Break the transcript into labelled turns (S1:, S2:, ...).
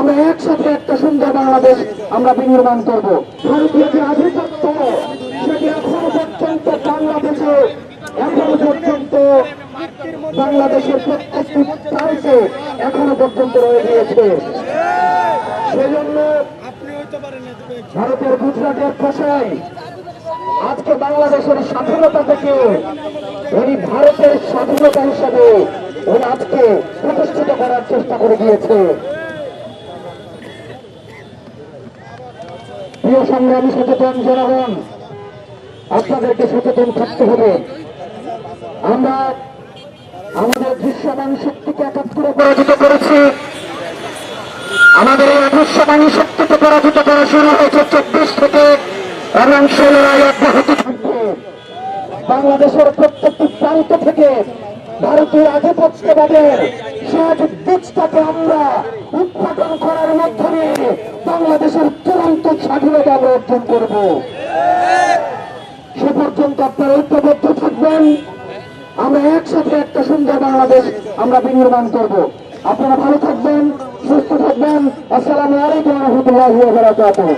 S1: আমরা একসাথে একটা সুন্দর বাংলাদেশ আমরা বিনির্মাণ করব। ভারতীয় যে আধিপত্য সেটি এখনো পর্যন্ত বাংলাদেশে বাংলাদেশের প্রত্যেকটি প্রান্তে এখনো পর্যন্ত রয়ে গিয়েছে। সেজন্য ভারতের গুজরাটের ভাষায় আজকে বাংলাদেশের স্বাধীনতা থেকে উনি ভারতের স্বাধীনতা হিসাবে উনি আজকে প্রতিষ্ঠিত করার চেষ্টা করে গিয়েছে। প্রিয় সংগ্রামী সচেতন জনগণ, আপনাদেরকে সচেতন থাকতে হবে। আমরা আমাদের দৃশ্যমান শক্তিকে একাত্তরে পরাজিত করেছি। আমাদের এই অদৃশ্যমান শক্তিকে পরাজিত করা শুরু হয়েছে 24 থেকে এবং 16 অব্যাহত থাকবে। বাংলাদেশের প্রত্যেকটি প্রান্ত থেকে ভারতীয় আধিপত্যবাদের শেষ বীজটাকে আমরা উৎপাদন করার মাধ্যমে বাংলাদেশের চূড়ান্ত স্বাধীনতা আমরা অর্জন করব। সে পর্যন্ত আপনারা ঐক্যবদ্ধ থাকবেন। আমরা একসাথে একটা সুন্দর বাংলাদেশ আমরা বিনির্মাণ করব। আপনারা ভালো থাকবেন, সুস্থ থাকবেন। আসসালামু আলাইকুম ওয়া রাহমাতুল্লাহি ওয়া বারাকাতুহু।